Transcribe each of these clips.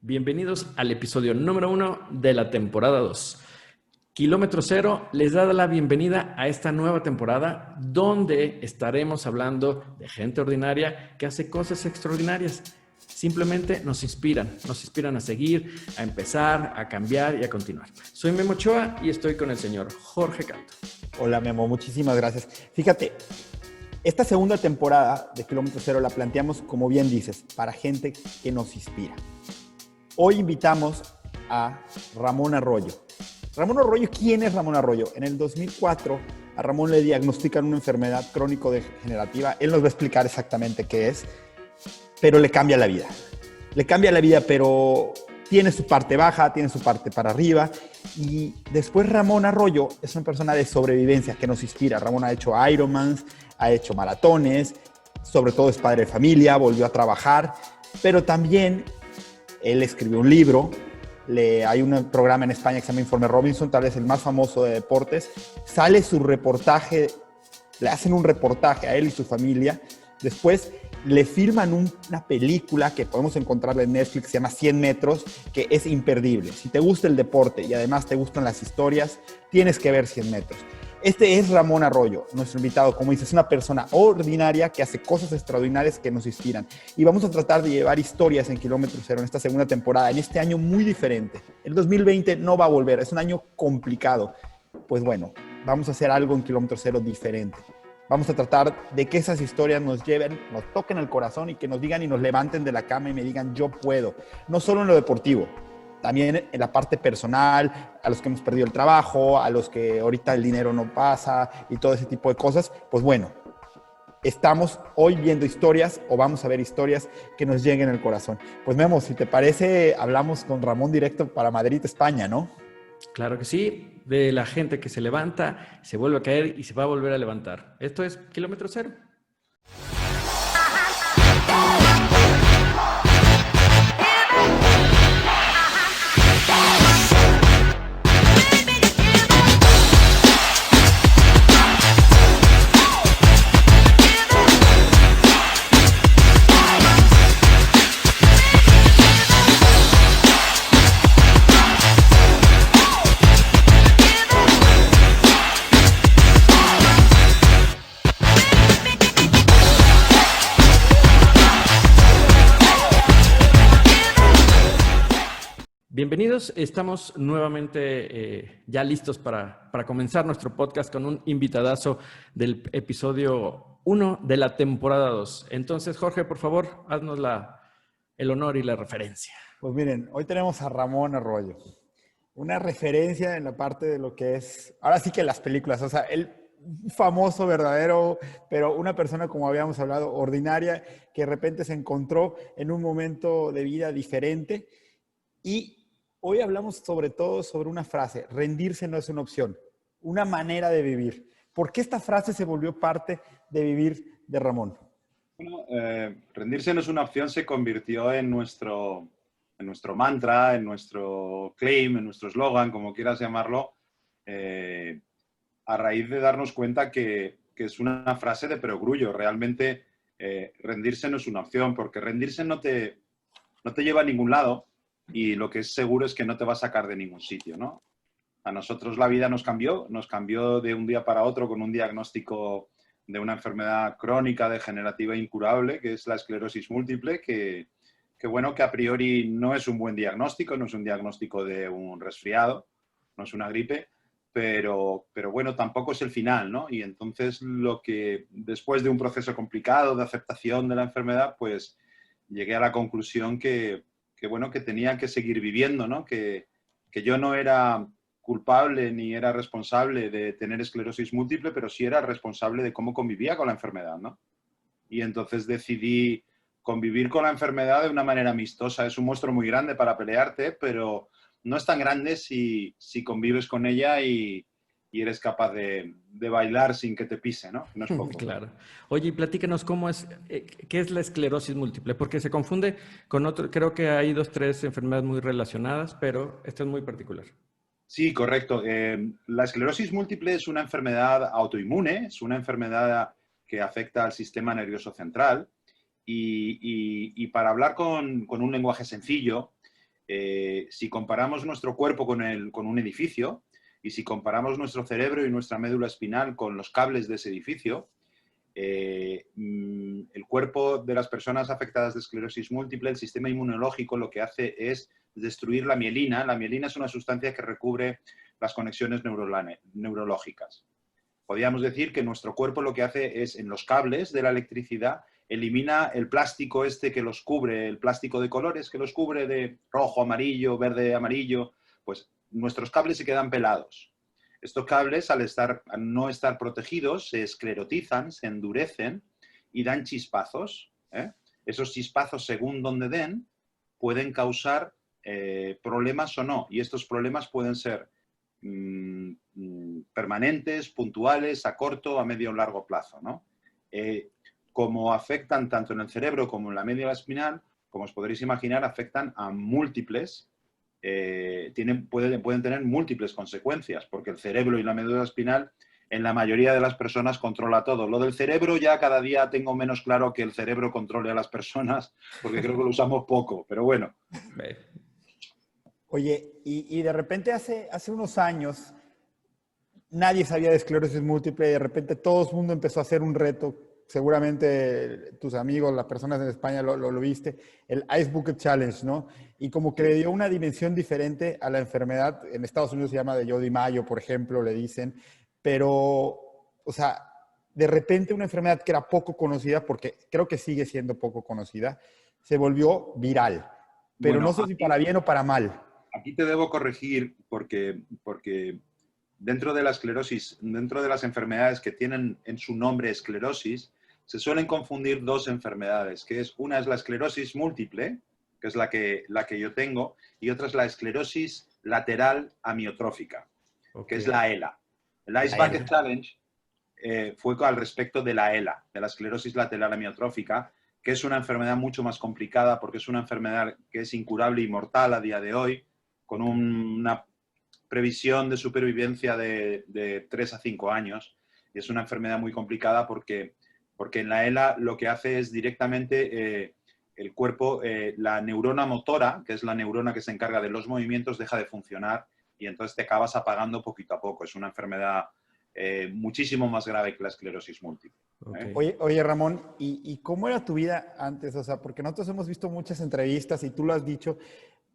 Bienvenidos al episodio número 1 de la temporada 2. Kilómetro Cero les da la bienvenida a esta nueva temporada donde estaremos hablando de gente ordinaria que hace cosas extraordinarias. Simplemente nos inspiran a seguir, a empezar, a cambiar y a continuar. Soy Memo Ochoa y estoy con el señor Jorge Canto. Hola Memo, muchísimas gracias. Fíjate, esta segunda temporada de Kilómetro Cero la planteamos, como bien dices, para gente que nos inspira. Hoy invitamos a Ramón Arroyo. Ramón Arroyo, ¿quién es Ramón Arroyo? En el 2004 a Ramón le diagnostican una enfermedad crónico-degenerativa. Él nos va a explicar exactamente qué es, pero le cambia la vida. Le cambia la vida, pero tiene su parte baja, tiene su parte para arriba. Y después Ramón Arroyo es una persona de sobrevivencia que nos inspira. Ramón ha hecho Ironmans, ha hecho maratones, sobre todo es padre de familia, volvió a trabajar, pero también él escribió un libro. Hay un programa en España que se llama Informe Robinson, tal vez el más famoso de deportes. Sale su reportaje, le hacen un reportaje a él y su familia. Después le firman una película que podemos encontrarla en Netflix, se llama 100 metros, que es imperdible. Si te gusta el deporte y además te gustan las historias, tienes que ver 100 metros. Este es Ramón Arroyo, nuestro invitado. Como dices, es una persona ordinaria que hace cosas extraordinarias que nos inspiran. Y vamos a tratar de llevar historias en Kilómetro Cero en esta segunda temporada, en este año muy diferente. El 2020 no va a volver, es un año complicado. Pues bueno, vamos a hacer algo en Kilómetro Cero diferente. Vamos a tratar de que esas historias nos lleven, nos toquen el corazón y que nos digan y nos levanten de la cama y me digan yo puedo. No solo en lo deportivo, también en la parte personal, a los que hemos perdido el trabajo, a los que ahorita el dinero no pasa y todo ese tipo de cosas. Pues bueno, estamos hoy viendo historias o vamos a ver historias que nos lleguen al corazón. Pues Memo, si te parece, hablamos con Ramón directo para Madrid, España, ¿no? Claro que sí, de la gente que se levanta, se vuelve a caer y se va a volver a levantar. Esto es Kilómetro Cero. Bienvenidos, estamos nuevamente ya listos para comenzar nuestro podcast con un invitadazo del episodio 1 de la temporada 2. Entonces, Jorge, por favor, haznos el honor y la referencia. Pues miren, hoy tenemos a Ramón Arroyo, una referencia en la parte de lo que es, ahora sí que las películas, o sea, el famoso, verdadero, pero una persona, como habíamos hablado, ordinaria, que de repente se encontró en un momento de vida diferente. Y hoy hablamos sobre todo sobre una frase: rendirse no es una opción, una manera de vivir. ¿Por qué esta frase se volvió parte de vivir de Ramón? Bueno, rendirse no es una opción se convirtió en nuestro mantra, en nuestro claim, en nuestro eslogan, como quieras llamarlo, a raíz de darnos cuenta que es una frase de perogrullo. Realmente rendirse no es una opción, porque rendirse no te lleva a ningún lado. Y lo que es seguro es que no te va a sacar de ningún sitio, ¿no? A nosotros la vida nos cambió de un día para otro con un diagnóstico de una enfermedad crónica, degenerativa e incurable, que es la esclerosis múltiple, que bueno, que a priori no es un buen diagnóstico, no es un diagnóstico de un resfriado, no es una gripe, pero bueno, tampoco es el final, ¿no? Y entonces lo que, después de un proceso complicado de aceptación de la enfermedad, pues llegué a la conclusión que bueno, que tenía que seguir viviendo, ¿no? Que yo no era culpable ni era responsable de tener esclerosis múltiple, pero sí era responsable de cómo convivía con la enfermedad, ¿no? Y entonces decidí convivir con la enfermedad de una manera amistosa. Es un monstruo muy grande para pelearte, pero no es tan grande si convives con ella y eres capaz de bailar sin que te pise, ¿no? No es poco. Claro. Oye, y platícanos qué es la esclerosis múltiple, porque se confunde con otro, creo que hay 2, 3 enfermedades muy relacionadas, pero esta es muy particular. Sí, correcto. La esclerosis múltiple es una enfermedad autoinmune, es una enfermedad que afecta al sistema nervioso central y para hablar con un lenguaje sencillo, Si comparamos nuestro cuerpo con un edificio y si comparamos nuestro cerebro y nuestra médula espinal con los cables de ese edificio, el cuerpo de las personas afectadas de esclerosis múltiple, el sistema inmunológico lo que hace es destruir la mielina. La mielina es una sustancia que recubre las conexiones neurológicas. Podríamos decir que nuestro cuerpo lo que hace es, en los cables de la electricidad, elimina el plástico este que los cubre, el plástico de colores que los cubre de rojo, amarillo, verde, amarillo, pues nuestros cables se quedan pelados. Estos cables, al no estar protegidos, se esclerotizan, se endurecen y dan chispazos. Esos chispazos, según donde den, pueden causar problemas o no. Y estos problemas pueden ser permanentes, puntuales, a corto, a medio o largo plazo, ¿no? Como afectan tanto en el cerebro como en la médula espinal, como os podréis imaginar, afectan a múltiples, pueden tener múltiples consecuencias, porque el cerebro y la médula espinal en la mayoría de las personas controla todo. Lo del cerebro ya cada día tengo menos claro que el cerebro controle a las personas, porque creo que lo usamos poco, pero bueno. Oye, y de repente hace unos años nadie sabía de esclerosis múltiple y de repente todo el mundo empezó a hacer un reto. Seguramente tus amigos, las personas en España lo viste, el Ice Bucket Challenge, ¿no? Y como que le dio una dimensión diferente a la enfermedad. En Estados Unidos se llama de Jody Mayo, por ejemplo, le dicen. Pero, o sea, de repente una enfermedad que era poco conocida, porque creo que sigue siendo poco conocida, se volvió viral. Pero bueno, no sé si para bien o para mal. Aquí te debo corregir porque dentro de la esclerosis, dentro de las enfermedades que tienen en su nombre esclerosis, se suelen confundir dos enfermedades, que es una es la esclerosis múltiple, que es la que yo tengo, y otra es la esclerosis lateral amiotrófica, que es la ELA. El Ice Bucket Challenge fue al respecto de la ELA, de la esclerosis lateral amiotrófica, que es una enfermedad mucho más complicada porque es una enfermedad que es incurable y mortal a día de hoy, con una previsión de supervivencia de 3 a 5 años. Y es una enfermedad muy complicada porque en la ELA lo que hace es directamente el cuerpo, la neurona motora, que es la neurona que se encarga de los movimientos, deja de funcionar y entonces te acabas apagando poquito a poco. Es una enfermedad muchísimo más grave que la esclerosis múltiple. Oye, Ramón, ¿y cómo era tu vida antes? O sea, porque nosotros hemos visto muchas entrevistas y tú lo has dicho,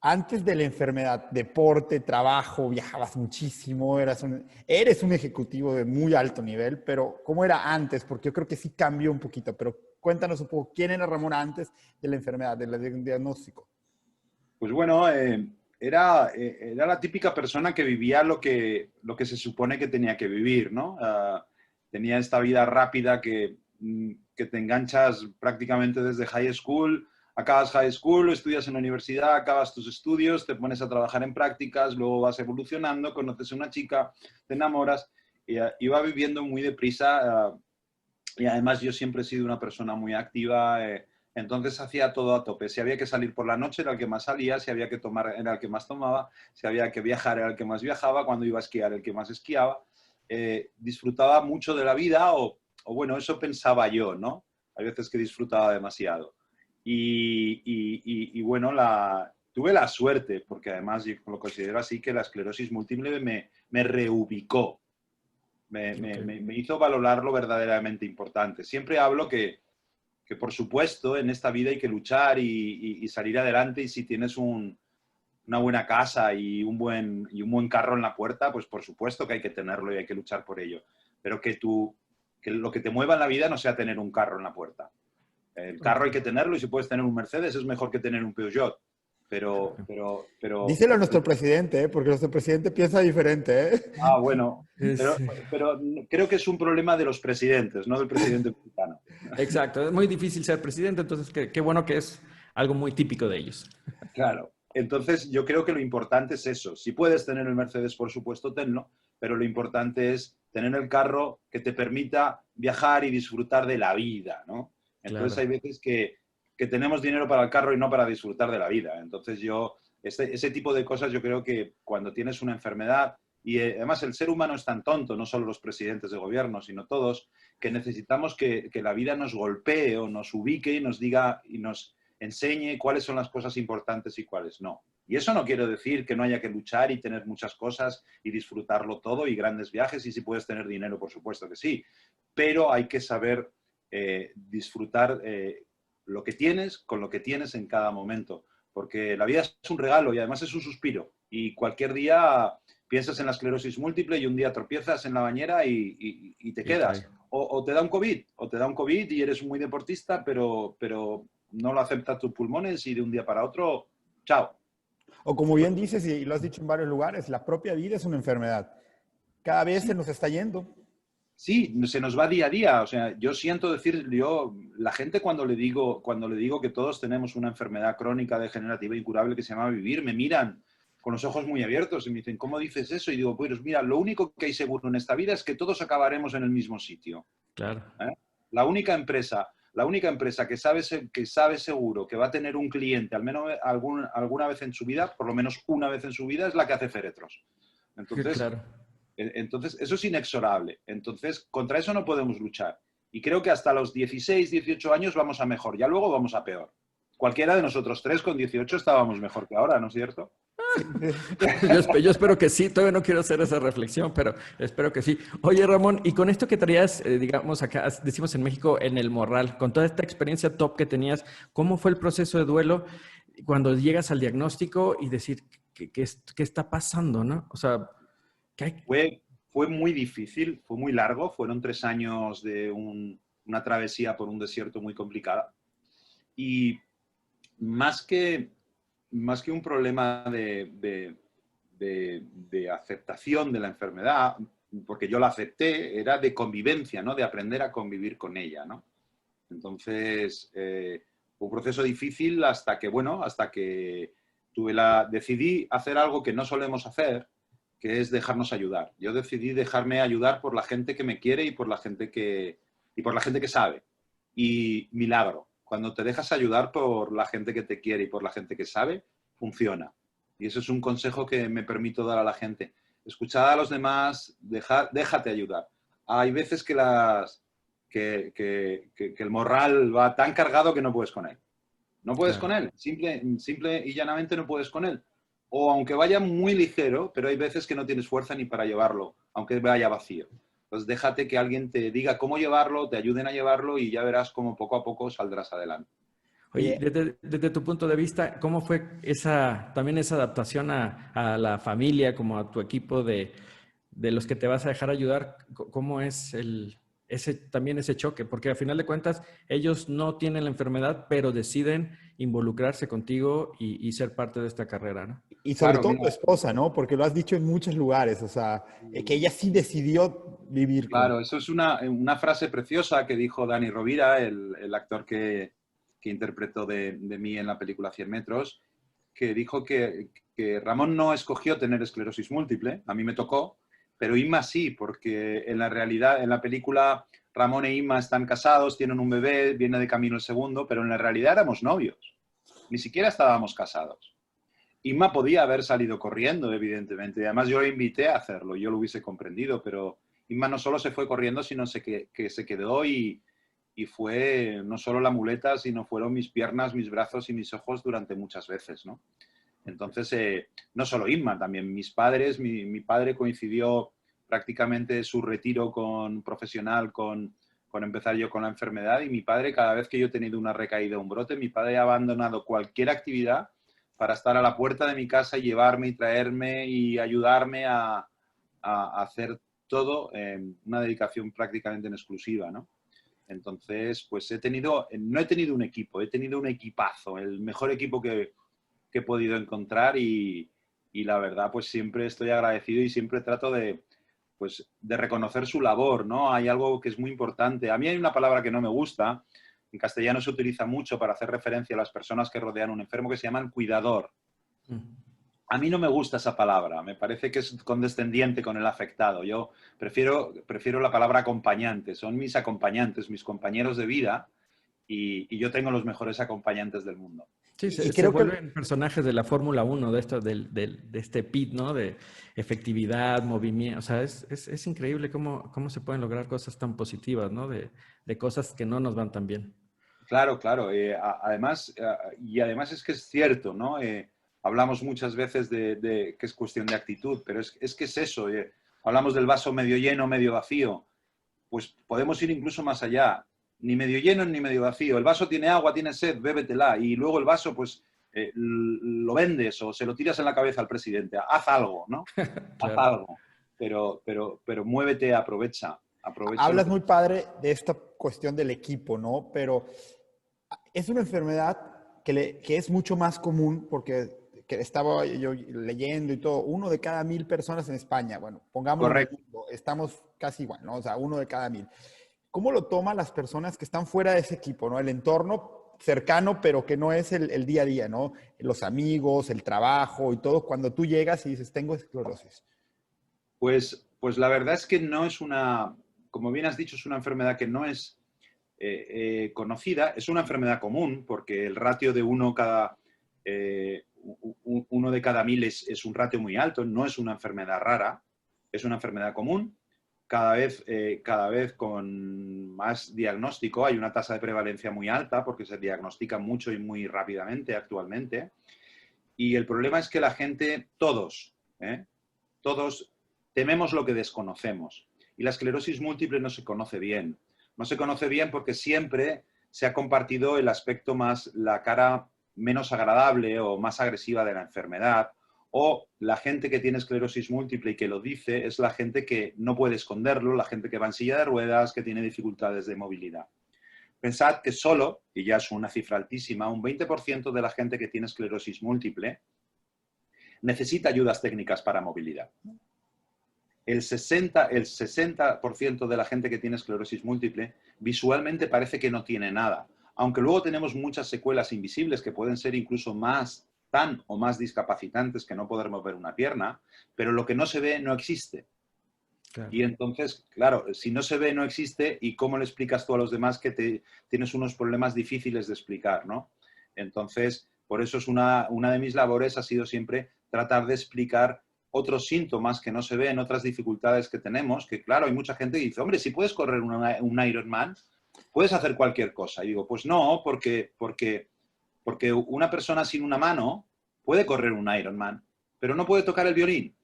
antes de la enfermedad, deporte, trabajo, viajabas muchísimo, eres un ejecutivo de muy alto nivel, pero ¿cómo era antes? Porque yo creo que sí cambió un poquito, pero cuéntanos un poco, ¿quién era Ramón antes de la enfermedad, del diagnóstico? Pues bueno, era la típica persona que vivía lo que se supone que tenía que vivir, ¿no? Tenía esta vida rápida que te enganchas prácticamente desde high school. Acabas high school, estudias en la universidad, acabas tus estudios, te pones a trabajar en prácticas, luego vas evolucionando, conoces a una chica, te enamoras, y iba viviendo muy deprisa. Y además yo siempre he sido una persona muy activa, entonces hacía todo a tope. Si había que salir por la noche era el que más salía, si había que tomar era el que más tomaba, si había que viajar era el que más viajaba, cuando iba a esquiar el que más esquiaba. Disfrutaba mucho de la vida, o bueno, eso pensaba yo, ¿no? Hay veces que disfrutaba demasiado. Y bueno, tuve la suerte, porque además yo lo considero así, que la esclerosis múltiple me reubicó, me hizo valorar lo verdaderamente importante. Siempre hablo que por supuesto en esta vida hay que luchar y salir adelante, y si tienes una buena casa y un buen carro en la puerta, pues por supuesto que hay que tenerlo y hay que luchar por ello. Pero que lo que te mueva en la vida no sea tener un carro en la puerta. El carro hay que tenerlo, y si puedes tener un Mercedes es mejor que tener un Peugeot. Pero díselo a nuestro presidente, porque nuestro presidente piensa diferente, ¿eh? Ah, bueno, pero creo que es un problema de los presidentes, no del presidente mexicano. Exacto, es muy difícil ser presidente, entonces qué bueno que es algo muy típico de ellos. Claro, entonces yo creo que lo importante es eso. Si puedes tener el Mercedes, por supuesto, tenlo, pero lo importante es tener el carro que te permita viajar y disfrutar de la vida, ¿no? Entonces hay veces que tenemos dinero para el carro y no para disfrutar de la vida. Entonces ese tipo de cosas yo creo que cuando tienes una enfermedad, y además el ser humano es tan tonto, no solo los presidentes de gobierno, sino todos, que necesitamos que la vida nos golpee o nos ubique y nos diga y nos enseñe cuáles son las cosas importantes y cuáles no. Y eso no quiere decir que no haya que luchar y tener muchas cosas y disfrutarlo todo y grandes viajes, y si puedes tener dinero, por supuesto que sí, pero hay que saber disfrutar lo que tienes con lo que tienes en cada momento, porque la vida es un regalo y además es un suspiro, y cualquier día piensas en la esclerosis múltiple y un día tropiezas en la bañera y te quedas. O te da un COVID, y eres muy deportista, pero no lo aceptan tus pulmones y de un día para otro, chao. O como bien dices, y lo has dicho en varios lugares, la propia vida es una enfermedad. Cada vez se nos está yendo. Sí, se nos va día a día. O sea, yo siento decir, la gente cuando le digo que todos tenemos una enfermedad crónica, degenerativa, incurable que se llama vivir, me miran con los ojos muy abiertos y me dicen, ¿cómo dices eso? Y digo, pues mira, lo único que hay seguro en esta vida es que todos acabaremos en el mismo sitio. Claro. La única empresa que sabe seguro que va a tener un cliente al menos alguna vez en su vida, por lo menos una vez en su vida, es la que hace féretros. Entonces, claro. Entonces, eso es inexorable. Entonces, contra eso no podemos luchar. Y creo que hasta los 16, 18 años vamos a mejor. Ya luego vamos a peor. Cualquiera de nosotros tres con 18 estábamos mejor que ahora, ¿no es cierto? Yo espero que sí. Todavía no quiero hacer esa reflexión, pero espero que sí. Oye, Ramón, y con esto que traías, digamos, acá decimos en México, en el morral, con toda esta experiencia top que tenías, ¿cómo fue el proceso de duelo cuando llegas al diagnóstico y decir qué está pasando, ¿no? O sea, ¿qué hay? Fue muy difícil, fue muy largo. Fueron 3 años de una travesía por un desierto muy complicada. Y más que un problema de aceptación de la enfermedad, porque yo la acepté, era de convivencia, ¿no? De aprender a convivir con ella, ¿no? Entonces, fue un proceso difícil hasta que decidí hacer algo que no solemos hacer, que es dejarnos ayudar. Yo decidí dejarme ayudar por la gente que me quiere y por la gente que sabe. Y milagro. Cuando te dejas ayudar por la gente que te quiere y por la gente que sabe, funciona. Y eso es un consejo que me permito dar a la gente. Escuchad a los demás, déjate ayudar. Hay veces que el morral va tan cargado que no puedes con él. No puedes con él. Simple y llanamente no puedes con él. O aunque vaya muy ligero, pero hay veces que no tienes fuerza ni para llevarlo, aunque vaya vacío. Entonces déjate que alguien te diga cómo llevarlo, te ayuden a llevarlo y ya verás cómo poco a poco saldrás adelante. Oye, desde tu punto de vista, ¿cómo fue también esa adaptación a la familia, como a tu equipo de los que te vas a dejar ayudar? ¿Cómo es también ese choque? Porque a final de cuentas, ellos no tienen la enfermedad, pero deciden involucrarse contigo y ser parte de esta carrera, ¿no? Y sobre todo tu esposa, ¿no? Porque lo has dicho en muchos lugares, o sea, que ella sí decidió vivir. Claro, eso es una frase preciosa que dijo Dani Rovira, el actor que interpretó de mí en la película 100 metros, que dijo que Ramón no escogió tener esclerosis múltiple, a mí me tocó, pero Inma sí, porque en la realidad, en la película, Ramón e Inma están casados, tienen un bebé, viene de camino el segundo, pero en la realidad éramos novios, ni siquiera estábamos casados. Inma podía haber salido corriendo, evidentemente, además yo le invité a hacerlo, yo lo hubiese comprendido, pero Inma no solo se fue corriendo, sino que se quedó y fue no solo la muleta, sino fueron mis piernas, mis brazos y mis ojos durante muchas veces, ¿no? Entonces, no solo Inma, también mis padres, mi padre coincidió prácticamente su retiro profesional con empezar yo con la enfermedad, y mi padre, cada vez que yo he tenido una recaída o un brote, mi padre ha abandonado cualquier actividad para estar a la puerta de mi casa y llevarme y traerme y ayudarme a hacer todo una dedicación prácticamente en exclusiva, ¿no? Entonces, pues no he tenido un equipo, he tenido un equipazo, el mejor equipo que he podido encontrar, y la verdad, pues siempre estoy agradecido y siempre trato de reconocer su labor, ¿no? Hay algo que es muy importante. A mí hay una palabra que no me gusta, en castellano se utiliza mucho para hacer referencia a las personas que rodean a un enfermo, que se llaman cuidador. A mí no me gusta esa palabra, me parece que es condescendiente con el afectado. Yo prefiero la palabra acompañante. Son mis acompañantes, mis compañeros de vida, y yo tengo los mejores acompañantes del mundo. Sí, se vuelven personajes de la Fórmula 1, de este pit, ¿no? De efectividad, movimiento. O sea, es increíble cómo se pueden lograr cosas tan positivas, ¿no? De cosas que no nos van tan bien. Claro. Además es que es cierto, ¿no? hablamos muchas veces de que es cuestión de actitud, pero es que es eso. Hablamos del vaso medio lleno, medio vacío. Pues podemos ir incluso más allá. Ni medio lleno ni medio vacío. El vaso tiene agua, tiene sed, bébetela. Y luego el vaso, pues, lo vendes o se lo tiras en la cabeza al presidente. Haz algo, ¿no? Haz Claro. algo. Pero muévete, aprovecha. Aprovecha lo Hablas que... muy padre de esta cuestión del equipo, ¿no? Pero es una enfermedad que es mucho más común porque que estaba yo leyendo y todo, 1 de cada 1000 personas en España, bueno, pongámoslo en el Correcto. mundo, estamos casi igual, ¿no? O sea, 1 de cada 1000. ¿Cómo lo toman las personas que están fuera de ese equipo, ¿no? El entorno cercano, pero que no es el día a día, ¿no? Los amigos, el trabajo y todo, cuando tú llegas y dices, tengo esclerosis. Pues la verdad es que no es una, como bien has dicho, es una enfermedad que no es conocida, es una enfermedad común, porque el ratio de eh, 1 de cada 1000 es un ratio muy alto, no es una enfermedad rara, es una enfermedad común. Cada vez con más diagnóstico hay una tasa de prevalencia muy alta porque se diagnostica mucho y muy rápidamente actualmente. Y el problema es que la gente, todos tememos lo que desconocemos. Y la esclerosis múltiple no se conoce bien. No se conoce bien porque siempre se ha compartido el aspecto más, la cara menos agradable o más agresiva de la enfermedad. O la gente que tiene esclerosis múltiple y que lo dice es la gente que no puede esconderlo, la gente que va en silla de ruedas, que tiene dificultades de movilidad. Pensad que solo, y ya es una cifra altísima, un 20% de la gente que tiene esclerosis múltiple necesita ayudas técnicas para movilidad. El 60% de la gente que tiene esclerosis múltiple visualmente parece que no tiene nada, aunque luego tenemos muchas secuelas invisibles que pueden ser incluso tan o más discapacitantes que no poder mover una pierna, pero lo que no se ve no existe. Claro. Y entonces, claro, si no se ve no existe, ¿y cómo le explicas tú a los demás que tienes unos problemas difíciles de explicar, ¿no? Entonces, por eso es una de mis labores ha sido siempre tratar de explicar otros síntomas que no se ven, otras dificultades que tenemos, que claro, hay mucha gente que dice, hombre, si puedes correr un Ironman, puedes hacer cualquier cosa. Y digo, pues no, porque una persona sin una mano puede correr un Ironman, pero no puede tocar el violín.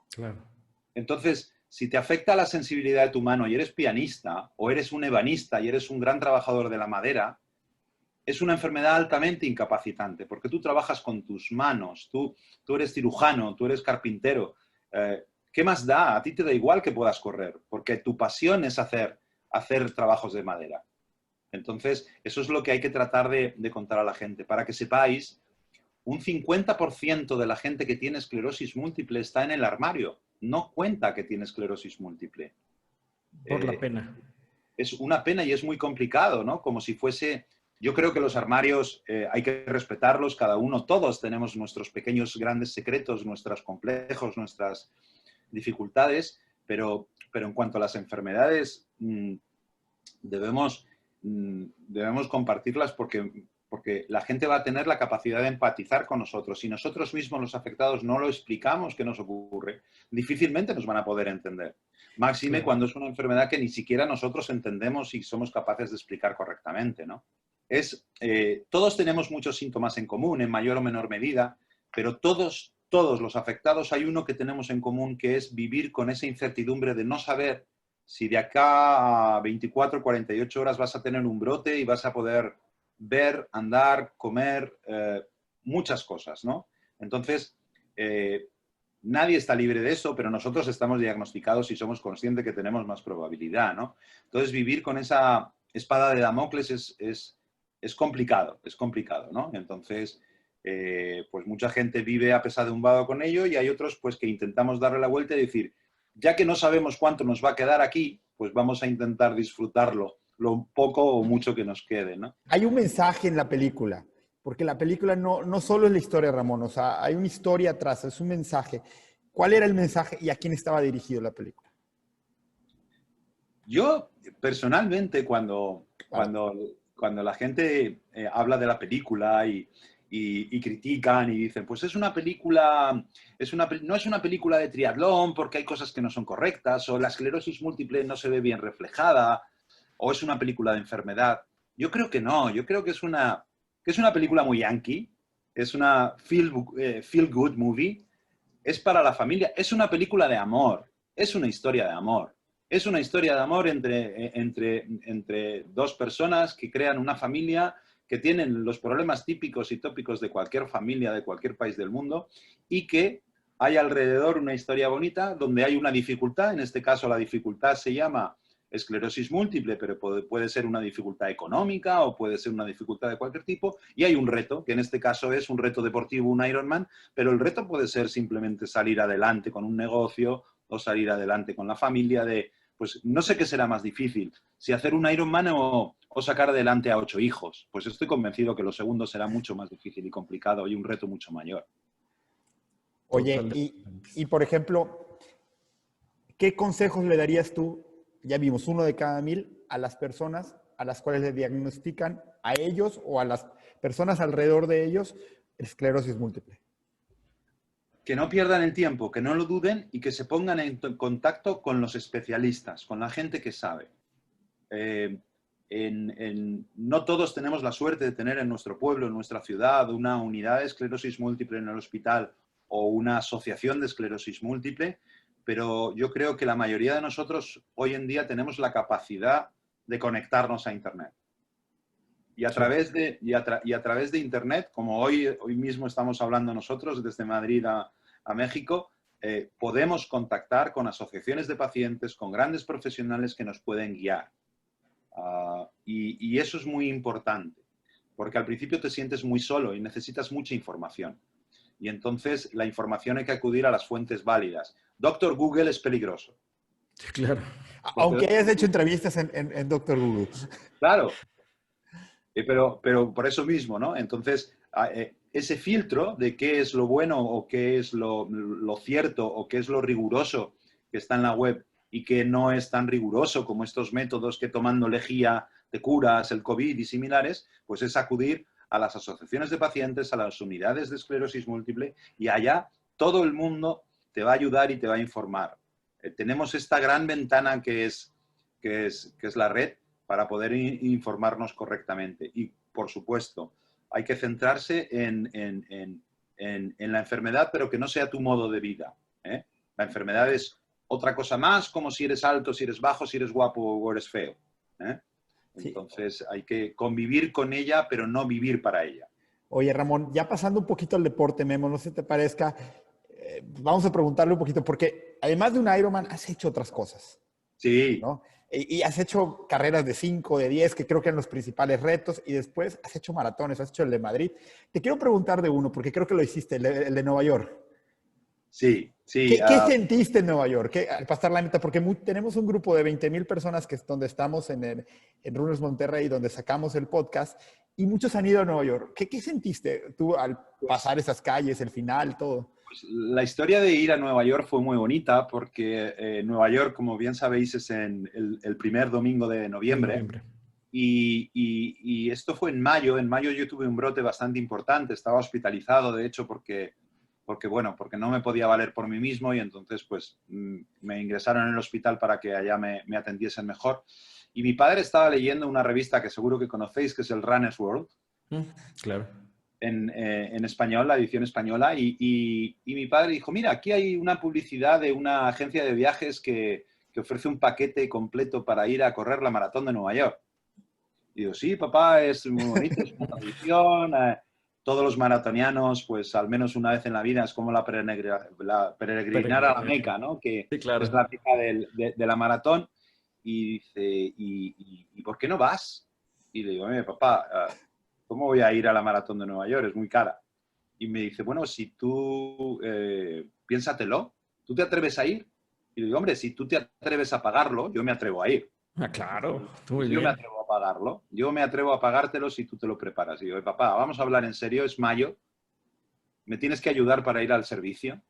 Claro. Entonces, si te afecta la sensibilidad de tu mano y eres pianista, o eres un ebanista y eres un gran trabajador de la madera, es una enfermedad altamente incapacitante, porque tú trabajas con tus manos, tú eres cirujano, tú eres carpintero. ¿Qué más da? A ti te da igual que puedas correr, porque tu pasión es hacer trabajos de madera. Entonces, eso es lo que hay que tratar de contar a la gente. Para que sepáis, un 50% de la gente que tiene esclerosis múltiple está en el armario. No cuenta que tiene esclerosis múltiple. Por la pena. Es una pena y es muy complicado, ¿no? Como si fuese... Yo creo que los armarios hay que respetarlos, cada uno, todos tenemos nuestros pequeños grandes secretos, nuestros complejos, nuestras dificultades, pero en cuanto a las enfermedades, debemos compartirlas porque la gente va a tener la capacidad de empatizar con nosotros. Si nosotros mismos, los afectados, no lo explicamos qué nos ocurre, difícilmente nos van a poder entender. Máxime Claro. cuando es una enfermedad que ni siquiera nosotros entendemos y somos capaces de explicar correctamente, ¿no? Todos tenemos muchos síntomas en común, en mayor o menor medida, pero todos los afectados hay uno que tenemos en común, que es vivir con esa incertidumbre de no saber si de acá a 24 o 48 horas vas a tener un brote y vas a poder ver, andar, comer, muchas cosas, ¿no? Entonces, nadie está libre de eso, pero nosotros estamos diagnosticados y somos conscientes que tenemos más probabilidad, ¿no? Entonces, vivir con esa espada de Damocles es complicado, ¿no? Entonces, pues mucha gente vive apesadumbrado con ello y hay otros pues que intentamos darle la vuelta y decir, ya que no sabemos cuánto nos va a quedar aquí, pues vamos a intentar disfrutarlo, lo poco o mucho que nos quede, ¿no? Hay un mensaje en la película, porque la película no solo es la historia, Ramón, o sea, hay una historia atrás, es un mensaje. ¿Cuál era el mensaje y a quién estaba dirigido la película? Yo, personalmente, cuando la gente habla de la película y critican y dicen, pues es una película, no es una película de triatlón porque hay cosas que no son correctas, o la esclerosis múltiple no se ve bien reflejada, o es una película de enfermedad. Yo creo que no, yo creo que es una película muy yankee, es una feel good movie, es para la familia, es una película de amor, es una historia de amor. Es una historia de amor entre dos personas que crean una familia, que tienen los problemas típicos y tópicos de cualquier familia, de cualquier país del mundo, y que hay alrededor una historia bonita donde hay una dificultad. En este caso la dificultad se llama esclerosis múltiple, pero puede ser una dificultad económica o puede ser una dificultad de cualquier tipo, y hay un reto, que en este caso es un reto deportivo, un Ironman, pero el reto puede ser simplemente salir adelante con un negocio o salir adelante con la familia pues no sé qué será más difícil, si hacer un Ironman o sacar adelante a 8 hijos. Pues estoy convencido que lo segundo será mucho más difícil y complicado y un reto mucho mayor. Oye, y por ejemplo, ¿qué consejos le darías tú? Ya vimos 1 de cada 1000 a las personas a las cuales le diagnostican a ellos o a las personas alrededor de ellos esclerosis múltiple. Que no pierdan el tiempo, que no lo duden y que se pongan en contacto con los especialistas, con la gente que sabe. No todos tenemos la suerte de tener en nuestro pueblo, en nuestra ciudad, una unidad de esclerosis múltiple en el hospital o una asociación de esclerosis múltiple, pero yo creo que la mayoría de nosotros hoy en día tenemos la capacidad de conectarnos a Internet. Y a través de Internet, como hoy mismo estamos hablando nosotros desde Madrid a México, podemos contactar con asociaciones de pacientes, con grandes profesionales que nos pueden guiar. Y eso es muy importante, porque al principio te sientes muy solo y necesitas mucha información. Y entonces la información hay que acudir a las fuentes válidas. Doctor Google es peligroso. Claro. Aunque hayas hecho entrevistas en Doctor Google. Claro. Pero por eso mismo, ¿no? Entonces, ese filtro de qué es lo bueno o qué es lo cierto o qué es lo riguroso que está en la web y que no es tan riguroso como estos métodos que tomando lejía te curas el COVID y similares, pues es acudir a las asociaciones de pacientes, a las unidades de esclerosis múltiple, y allá todo el mundo te va a ayudar y te va a informar. Tenemos esta gran ventana que es la red, para poder informarnos correctamente. Y, por supuesto, hay que centrarse en la enfermedad, pero que no sea tu modo de vida, ¿eh? La enfermedad es otra cosa más, como si eres alto, si eres bajo, si eres guapo o eres feo, ¿eh? Entonces, hay que convivir con ella, pero no vivir para ella. Oye, Ramón, ya pasando un poquito al deporte, Memo, no sé si te parezca, vamos a preguntarle un poquito, porque además de un Ironman, has hecho otras cosas. Sí. ¿No? Y has hecho carreras de 5, de 10, que creo que eran los principales retos, y después has hecho maratones, has hecho el de Madrid. Te quiero preguntar de uno, porque creo que lo hiciste, el de Nueva York. Sí, sí. ¿Qué sentiste en Nueva York al pasar la meta? Porque tenemos un grupo de 20,000 personas que es donde estamos en Runners Monterrey, donde sacamos el podcast, y muchos han ido a Nueva York. ¿Qué sentiste tú al pasar esas calles, el final, todo? Pues la historia de ir a Nueva York fue muy bonita porque Nueva York, como bien sabéis, es en el primer domingo de noviembre. Y esto fue en mayo. En mayo yo tuve un brote bastante importante. Estaba hospitalizado, de hecho, porque no me podía valer por mí mismo, y entonces pues me ingresaron en el hospital para que allá me atendiesen mejor. Y mi padre estaba leyendo una revista que seguro que conocéis, que es el Runner's World. Claro. En español, la edición española, y mi padre dijo, mira, aquí hay una publicidad de una agencia de viajes que ofrece un paquete completo para ir a correr la maratón de Nueva York. Y digo, sí, papá, es muy bonito, es una tradición, todos los maratonianos, pues al menos una vez en la vida, es como la peregrinar a la Meca, ¿no? Que sí, claro. es la cita de la maratón. Y dice, ¿y por qué no vas? Y le digo, papá, ¿cómo voy a ir a la maratón de Nueva York? Es muy cara. Y me dice, bueno, si tú, piénsatelo, ¿tú te atreves a ir? Y le digo, hombre, si tú te atreves a pagarlo, yo me atrevo a ir. Claro, muy Yo bien. me atrevo a pagarlo. Yo me atrevo a pagártelo si tú te lo preparas. Y digo, papá, vamos a hablar en serio, es mayo, me tienes que ayudar para ir al servicio.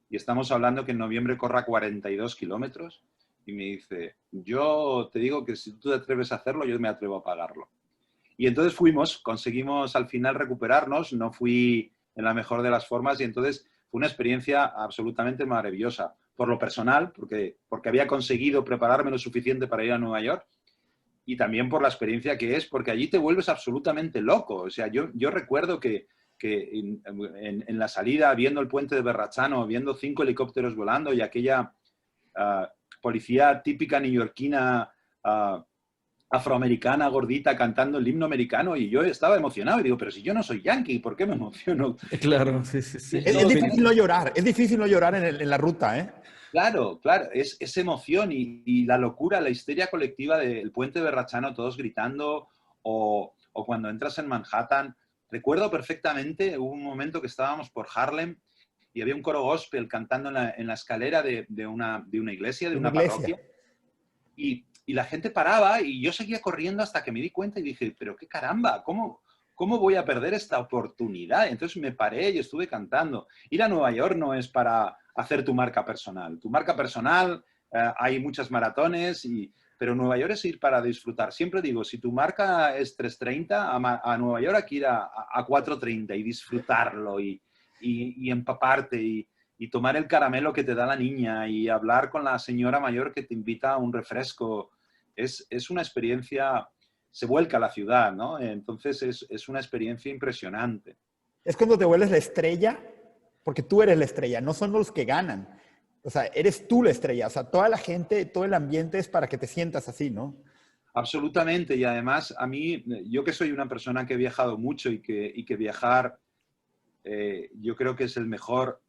Y estamos hablando que en noviembre corra 42 kilómetros. Y me dice, yo te digo que si tú te atreves a hacerlo, yo me atrevo a pagarlo. Y entonces conseguimos al final recuperarnos, no fui en la mejor de las formas, y entonces fue una experiencia absolutamente maravillosa. Por lo personal, porque había conseguido prepararme lo suficiente para ir a Nueva York, y también por la experiencia que es, porque allí te vuelves absolutamente loco. O sea, yo recuerdo que que en la salida, viendo el puente de Verrazzano, viendo 5 helicópteros volando y aquella policía típica neoyorquina, afroamericana, gordita, cantando el himno americano, y yo estaba emocionado y digo, pero si yo no soy yankee, ¿por qué me emociono? Claro, sí, sí, sí. Es difícil no llorar, es difícil no llorar en la ruta, ¿eh? Claro, claro, es emoción y la locura, la histeria colectiva del puente de Verrazzano, todos gritando, o cuando entras en Manhattan. Recuerdo perfectamente, hubo un momento que estábamos por Harlem y había un coro gospel cantando en la escalera de una iglesia, de una parroquia. Y la gente paraba y yo seguía corriendo hasta que me di cuenta y dije, pero qué caramba, ¿cómo voy a perder esta oportunidad? Entonces me paré y estuve cantando. Ir a Nueva York no es para hacer tu marca personal. Tu marca personal, hay muchas maratones, pero Nueva York es ir para disfrutar. Siempre digo, si tu marca es 3:30, a Nueva York hay que ir a 4:30 y disfrutarlo y empaparte y tomar el caramelo que te da la niña y hablar con la señora mayor que te invita a un refresco. Es una experiencia, se vuelca la ciudad, ¿no? Entonces es una experiencia impresionante. Es cuando te vuelves la estrella, porque tú eres la estrella, no son los que ganan. O sea, eres tú la estrella. O sea, toda la gente, todo el ambiente es para que te sientas así, ¿no? Absolutamente. Y además, a mí, yo que soy una persona que he viajado mucho y que viajar, yo creo que es el mejor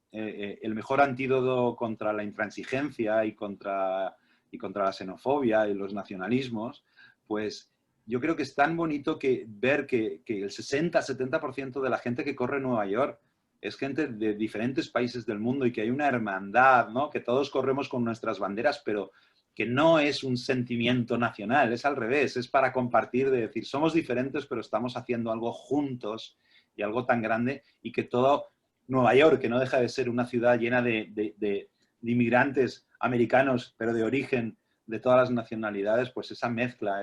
antídoto contra la intransigencia y contra la xenofobia y los nacionalismos, pues yo creo que es tan bonito ver que el 60-70% de la gente que corre en Nueva York es gente de diferentes países del mundo y que hay una hermandad, ¿no? Que todos corremos con nuestras banderas, pero que no es un sentimiento nacional, es al revés, es para compartir, de decir, somos diferentes, pero estamos haciendo algo juntos y algo tan grande, y que todo Nueva York, que no deja de ser una ciudad llena de inmigrantes americanos, pero de origen de todas las nacionalidades, pues esa mezcla,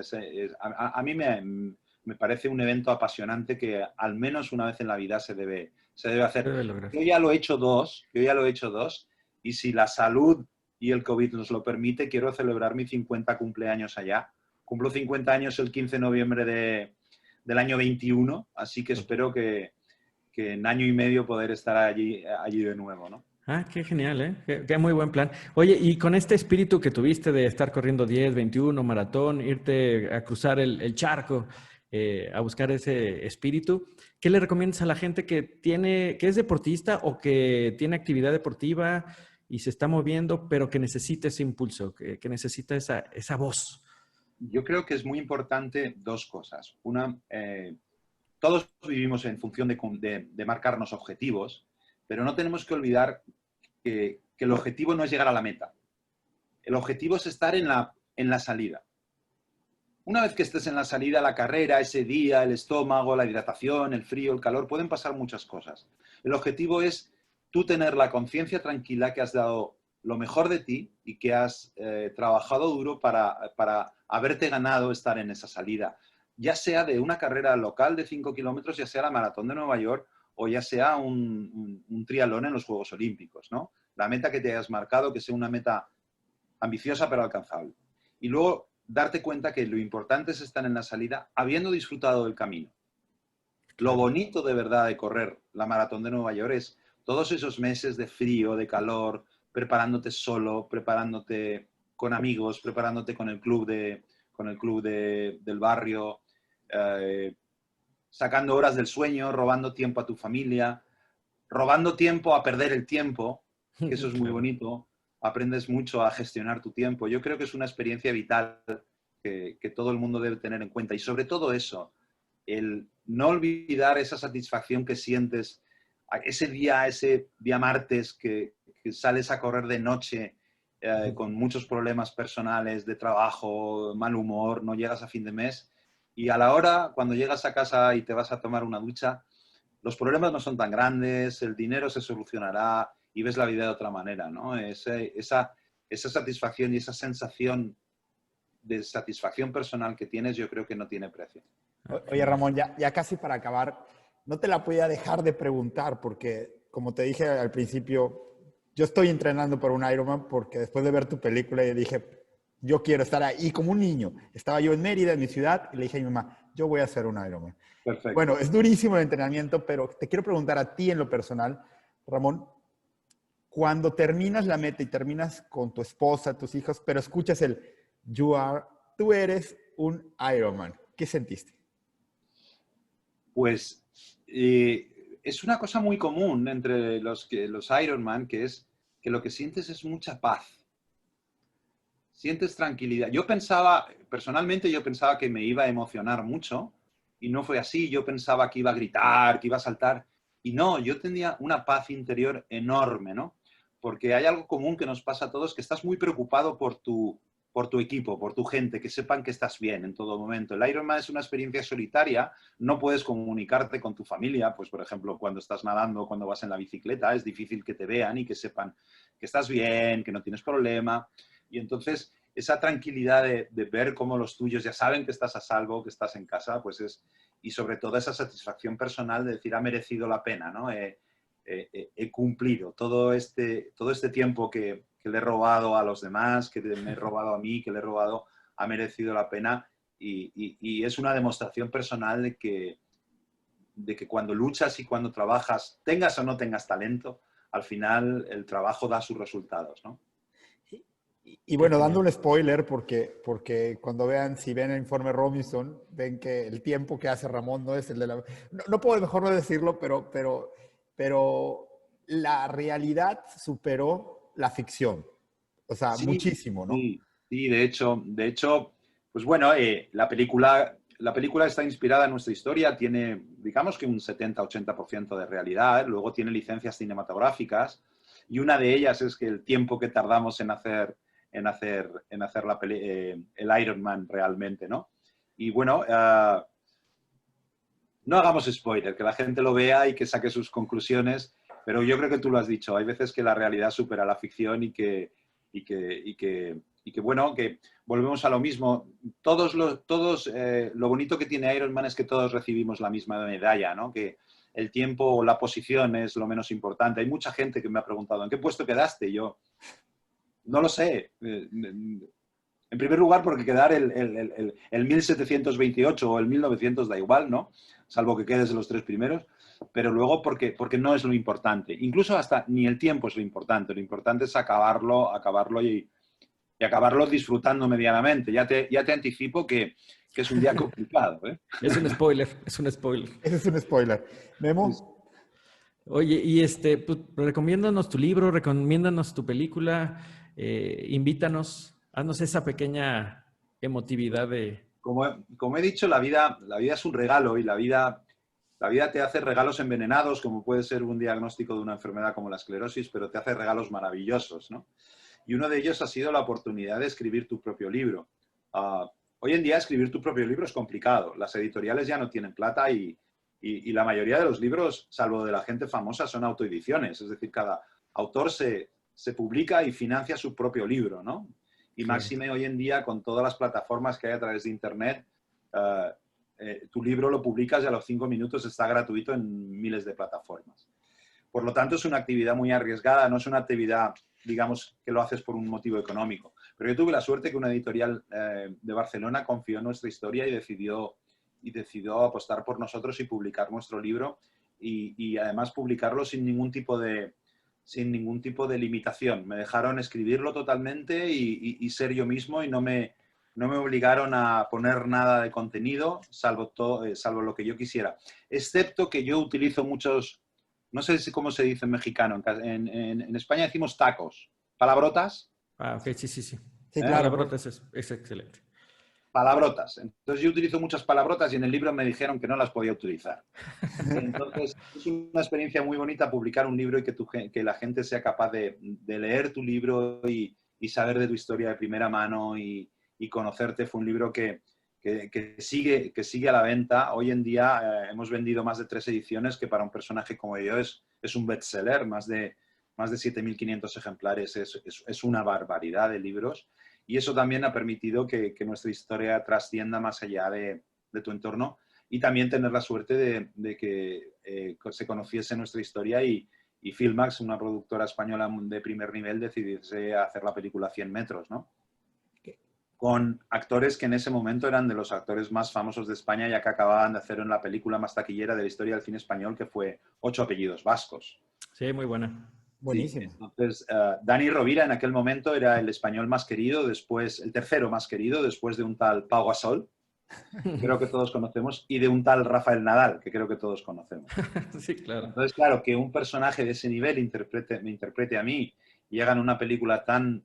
a mí me parece un evento apasionante que al menos una vez en la vida se debe hacer. Yo ya lo he hecho dos, y si la salud y el COVID nos lo permite, quiero celebrar mi 50 cumpleaños allá. Cumplo 50 años el 15 de noviembre del año 21, así que espero que en año y medio poder estar allí de nuevo, ¿no? Ah, qué genial, ¿eh? Qué muy buen plan. Oye, y con este espíritu que tuviste de estar corriendo 10, 21, maratón, irte a cruzar el charco, a buscar ese espíritu, ¿qué le recomiendas a la gente que es deportista o que tiene actividad deportiva y se está moviendo, pero que necesita ese impulso, que necesita esa voz? Yo creo que es muy importante dos cosas. Una, todos vivimos en función de marcarnos objetivos, pero no tenemos que olvidar que el objetivo no es llegar a la meta. El objetivo es estar en la salida. Una vez que estés en la salida, la carrera, ese día, el estómago, la hidratación, el frío, el calor, pueden pasar muchas cosas. El objetivo es tú tener la conciencia tranquila que has dado lo mejor de ti y que has trabajado duro para haberte ganado estar en esa salida. Ya sea de una carrera local de 5 kilómetros, ya sea la maratón de Nueva York o ya sea un triatlón en los Juegos Olímpicos, ¿no? La meta que te hayas marcado, que sea una meta ambiciosa pero alcanzable. Y luego darte cuenta que lo importante es estar en la salida habiendo disfrutado del camino. Lo bonito de verdad de correr la maratón de Nueva York es todos esos meses de frío, de calor, preparándote solo, preparándote con amigos, preparándote con el club del barrio, sacando horas del sueño, robando tiempo a tu familia, robando tiempo a perder el tiempo, que eso es muy bonito. Aprendes mucho a gestionar tu tiempo. Yo creo que es una experiencia vital que todo el mundo debe tener en cuenta. Y sobre todo eso, el no olvidar esa satisfacción que sientes ese día martes que sales a correr de noche con muchos problemas personales, de trabajo, mal humor, no llegas a fin de mes. Y a la hora, cuando llegas a casa y te vas a tomar una ducha, los problemas no son tan grandes, el dinero se solucionará y ves la vida de otra manera, ¿no? Esa satisfacción y esa sensación de satisfacción personal que tienes, yo creo que no tiene precio. Oye, Ramón, ya casi para acabar, no te la podía dejar de preguntar porque, como te dije al principio, yo estoy entrenando para un Ironman porque después de ver tu película yo dije, yo quiero estar ahí como un niño. Estaba yo en Mérida, en mi ciudad, y le dije a mi mamá, yo voy a hacer un Ironman. Perfecto. Bueno, es durísimo el entrenamiento, pero te quiero preguntar a ti en lo personal, Ramón, cuando terminas la meta y terminas con tu esposa, tus hijos, pero escuchas el tú eres un Ironman, ¿qué sentiste? Pues es una cosa muy común entre los Ironman, que es que lo que sientes es mucha paz. Sientes tranquilidad. Personalmente yo pensaba que me iba a emocionar mucho y no fue así. Yo pensaba que iba a gritar, que iba a saltar. Y no, yo tenía una paz interior enorme, ¿no? Porque hay algo común que nos pasa a todos, que estás muy preocupado por tu equipo, por tu gente, que sepan que estás bien en todo momento. El Ironman es una experiencia solitaria, no puedes comunicarte con tu familia, pues por ejemplo, cuando estás nadando, cuando vas en la bicicleta, es difícil que te vean y que sepan que estás bien, que no tienes problema. Y entonces esa tranquilidad de ver cómo los tuyos ya saben que estás a salvo, que estás en casa, pues y sobre todo esa satisfacción personal de decir, ha merecido la pena, ¿no? He cumplido todo este tiempo que le he robado a los demás, que me he robado a mí, que le he robado, ha merecido la pena y es una demostración personal de que cuando luchas y cuando trabajas, tengas o no tengas talento, al final el trabajo da sus resultados, ¿no? Y bueno, dando un spoiler, porque cuando si ven el informe Robinson, ven que el tiempo que hace Ramón no es el de la... No puedo mejor no decirlo, pero la realidad superó la ficción. O sea, Sí, muchísimo, ¿no? sí, sí, de hecho, pues bueno, la película está inspirada en nuestra historia, tiene, digamos que un 70-80% de realidad, luego tiene licencias cinematográficas y una de ellas es que el tiempo que tardamos en hacer el Iron Man realmente, ¿no? Y bueno, no hagamos spoiler, que la gente lo vea y que saque sus conclusiones, pero yo creo que tú lo has dicho, hay veces que la realidad supera la ficción bueno, que volvemos a lo mismo. Lo bonito que tiene Iron Man es que todos recibimos la misma medalla, ¿no? Que el tiempo o la posición es lo menos importante. Hay mucha gente que me ha preguntado, ¿en qué puesto quedaste? Yo no lo sé. En primer lugar, porque quedar el 1728 o el 1900 da igual, ¿no? Salvo que quedes en los tres primeros. Pero luego porque no es lo importante. Incluso hasta ni el tiempo es lo importante. Lo importante es acabarlo y acabarlo disfrutando medianamente. Ya te anticipo que es un día complicado, ¿eh? Es un spoiler, es un spoiler. Ese es un spoiler. Memo, Oye, y pues, recomiéndanos tu libro, recomiéndanos tu película, invítanos, haznos esa pequeña emotividad de... Como he dicho, la vida es un regalo y la vida te hace regalos envenenados, como puede ser un diagnóstico de una enfermedad como la esclerosis, pero te hace regalos maravillosos, ¿no? Y uno de ellos ha sido la oportunidad de escribir tu propio libro. Hoy en día escribir tu propio libro es complicado. Las editoriales ya no tienen plata y la mayoría de los libros, salvo de la gente famosa, son autoediciones. Es decir, cada autor se publica y financia su propio libro, ¿no? Y Claro. máxime hoy en día, con todas las plataformas que hay a través de Internet, tu libro lo publicas y a los 5 minutos está gratuito en miles de plataformas. Por lo tanto, es una actividad muy arriesgada, no es una actividad, digamos, que lo haces por un motivo económico. Pero yo tuve la suerte que una editorial de Barcelona confió en nuestra historia y decidió apostar por nosotros y publicar nuestro libro y además publicarlo sin ningún tipo de limitación. Me dejaron escribirlo totalmente y ser yo mismo y no me obligaron a poner nada de contenido, salvo lo que yo quisiera. Excepto que yo utilizo muchos, no sé cómo se dice en mexicano, en España decimos tacos, palabrotas. Ah, ok, sí, sí, sí. sí, claro. Palabrotas es excelente. Palabrotas. Entonces yo utilizo muchas palabrotas y en el libro me dijeron que no las podía utilizar. Entonces es una experiencia muy bonita publicar un libro y que la gente sea capaz de leer tu libro y saber de tu historia de primera mano y conocerte. Fue un libro que sigue a la venta. Hoy en día hemos vendido más de 3 ediciones, que para un personaje como yo es un bestseller, más de 7.500 ejemplares. Es una barbaridad de libros. Y eso también ha permitido que nuestra historia trascienda más allá de tu entorno y también tener la suerte de que se conociese nuestra historia y Filmax, una productora española de primer nivel, decidiese hacer la película 100 metros, ¿no? con actores que en ese momento eran de los actores más famosos de España, ya que acababan de hacer la película más taquillera de la historia del cine español, que fue Ocho apellidos vascos. Sí, muy buena. Buenísimo. Sí, entonces, Dani Rovira en aquel momento era el español más querido, después, el tercero más querido, después de un tal Pau Gasol, que creo que todos conocemos, y de un tal Rafael Nadal, que creo que todos conocemos. Sí, claro. Entonces, claro, que un personaje de ese nivel me interprete a mí y hagan una película tan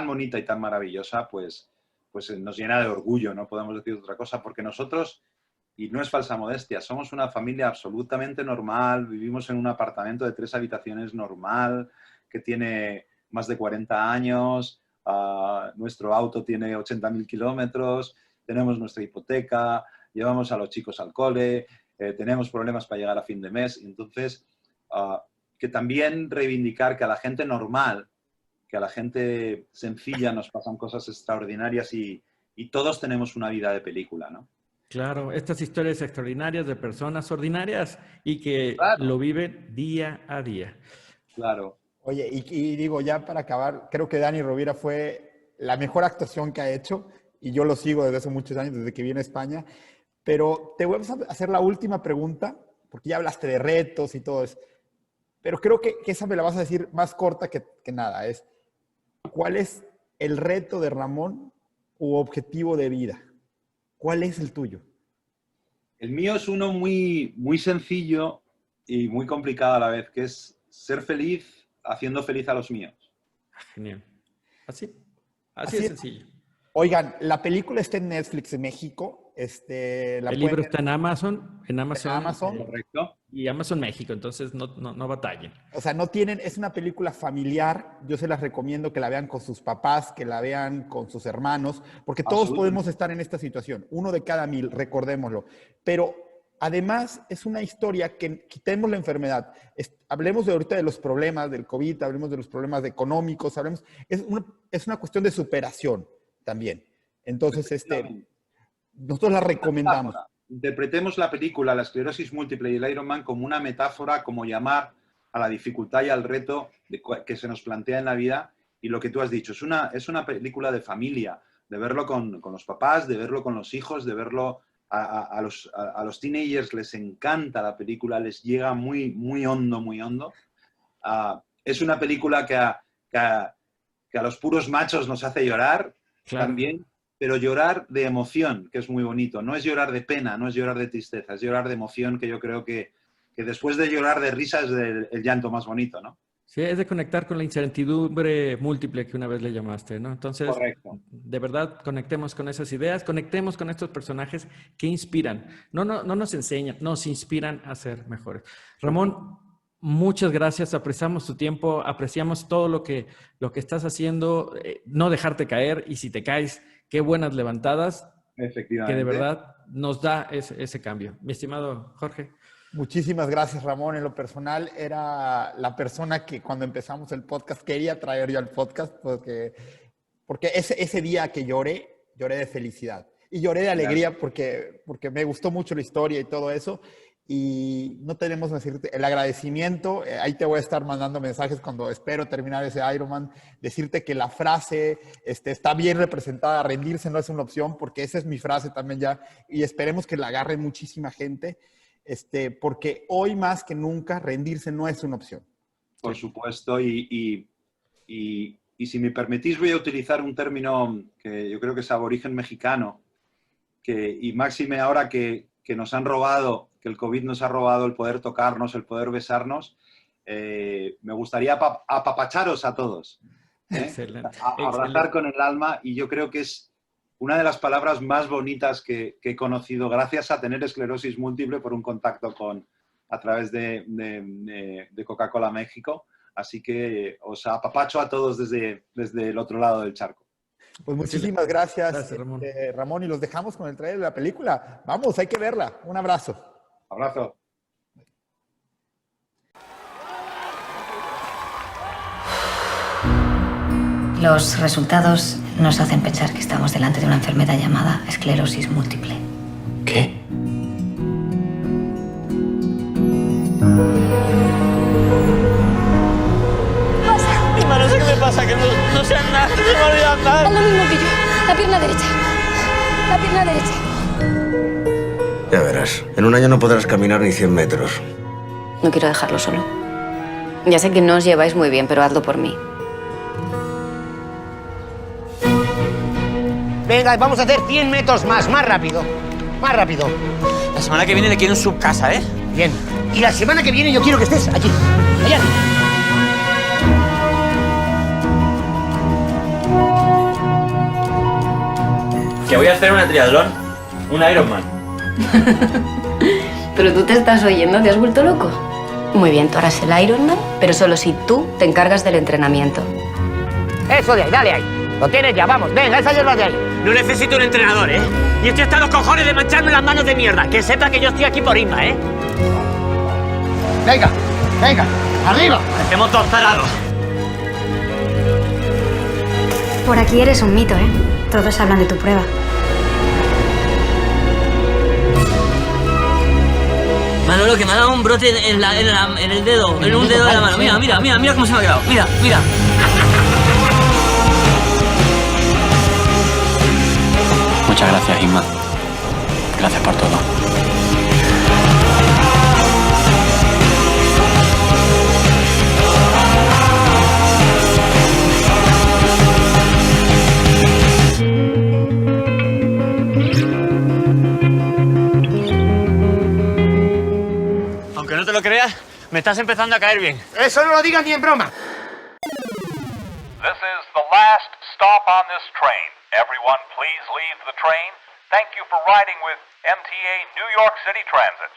bonita y tan maravillosa, pues nos llena de orgullo, no podemos decir otra cosa, porque nosotros, y no es falsa modestia, somos una familia absolutamente normal, vivimos en un apartamento de 3 habitaciones normal, que tiene más de 40 años, nuestro auto tiene 80.000 kilómetros, tenemos nuestra hipoteca, llevamos a los chicos al cole, tenemos problemas para llegar a fin de mes. Entonces, que también reivindicar que a la gente normal, que a la gente sencilla nos pasan cosas extraordinarias y todos tenemos una vida de película, ¿no? Claro, estas historias extraordinarias de personas ordinarias y que Claro. lo viven día a día. Claro. Oye, y digo, ya para acabar, creo que Dani Rovira fue la mejor actuación que ha hecho y yo lo sigo desde hace muchos años, desde que viene a España. Pero te voy a hacer la última pregunta, porque ya hablaste de retos y todo eso. Pero creo que esa me la vas a decir más corta que nada. ¿Cuál es el reto de Ramón u objetivo de vida? ¿Cuál es el tuyo? El mío es uno muy, muy sencillo y muy complicado a la vez, que es ser feliz haciendo feliz a los míos. Genial. Así de sencillo. Oigan, la película está en Netflix en México. El libro está en Amazon. En Amazon. Correcto. Y Amazon México, entonces no batallen. O sea, es una película familiar. Yo se las recomiendo que la vean con sus papás, que la vean con sus hermanos, porque todos podemos estar en esta situación. 1 de cada 1000, recordémoslo. Pero además es una historia que quitemos la enfermedad. Hablemos ahorita de los problemas del COVID, hablemos de los problemas económicos, es una cuestión de superación también. Entonces, nosotros la recomendamos. Interpretemos la película, la esclerosis múltiple y el Ironman como una metáfora, como llamar a la dificultad y al reto que se nos plantea en la vida. Y lo que tú has dicho, es una película de familia, de verlo con los papás, de verlo con los hijos, de verlo a los teenagers. Les encanta la película, les llega muy, muy hondo, muy hondo. Es una película que a los puros machos nos hace llorar, claro, también. Pero llorar de emoción, que es muy bonito. No es llorar de pena, no es llorar de tristeza, es llorar de emoción, que yo creo que después de llorar de risa es el llanto más bonito, ¿no? Sí, es de conectar con la incertidumbre múltiple que una vez le llamaste, ¿no? Entonces, correcto, de verdad, conectemos con esas ideas, conectemos con estos personajes que inspiran. No nos enseñan, nos inspiran a ser mejores. Ramón, muchas gracias, apreciamos tu tiempo, apreciamos todo lo que estás haciendo, no dejarte caer, y si te caes, qué buenas levantadas. Efectivamente. Que de verdad nos da ese cambio. Mi estimado Jorge. Muchísimas gracias, Ramón. En lo personal, era la persona que cuando empezamos el podcast quería traer yo al podcast, porque ese día que lloré de felicidad. Y lloré de alegría porque me gustó mucho la historia y todo eso. Y no tenemos que decirte el agradecimiento. Ahí te voy a estar mandando mensajes cuando espero terminar ese Ironman. Decirte que la frase está bien representada. Rendirse no es una opción, porque esa es mi frase también ya. Y esperemos que la agarre muchísima gente. Porque hoy más que nunca rendirse no es una opción. Por supuesto, y si me permitís voy a utilizar un término que yo creo que es aborigen mexicano, y máxime ahora que nos han robado, que el COVID nos ha robado el poder tocarnos, el poder besarnos, me gustaría apapacharos a todos. Excelente. Abrazar con el alma, y yo creo que es una de las palabras más bonitas que he conocido gracias a tener esclerosis múltiple por un contacto a través de Coca-Cola México. Así que os apapacho a todos desde el otro lado del charco. Pues muchísimas gracias Ramón, y los dejamos con el trailer de la película. Vamos, hay que verla. Un abrazo. Abrazo. Los resultados nos hacen pensar que estamos delante de una enfermedad llamada esclerosis múltiple. ¿Qué? Mi mano, no sé qué me pasa. que no sé andar, no se me olvida andar. Haz lo mismo que yo. La pierna derecha. La pierna derecha. Ya verás, en un año no podrás caminar ni 100 metros. No quiero dejarlo solo. Ya sé que no os lleváis muy bien, pero hazlo por mí. Venga, vamos a hacer 100 metros más rápido. Más rápido. La semana que viene le quiero en su casa, ¿eh? Bien. Y la semana que viene yo quiero que estés allí. Allá. Que voy a hacer una triatlón, un Ironman. Pero tú te estás oyendo, ¿te has vuelto loco? Muy bien, tú harás el Ironman, pero solo si tú te encargas del entrenamiento. Eso de ahí, dale ahí. Lo tienes ya, vamos. Venga, esa hierba de ahí. No necesito un entrenador, ¿eh? Y estoy hasta los cojones de mancharme las manos de mierda. Que sepa que yo estoy aquí por Isma, ¿eh? Venga, venga. Arriba. Estemos todos parados. Por aquí eres un mito, ¿eh? Todos hablan de tu prueba. Manolo, que me ha dado un brote en el dedo, en un dedo de la mano. Mira cómo se me ha quedado. Mira. Muchas gracias, Isma. Gracias por todo. Aunque no te lo creas, me estás empezando a caer bien. Eso no lo digas ni en broma. This is the last stop on this train. Everyone, please leave the train. Thank you for riding with MTA New York City Transit.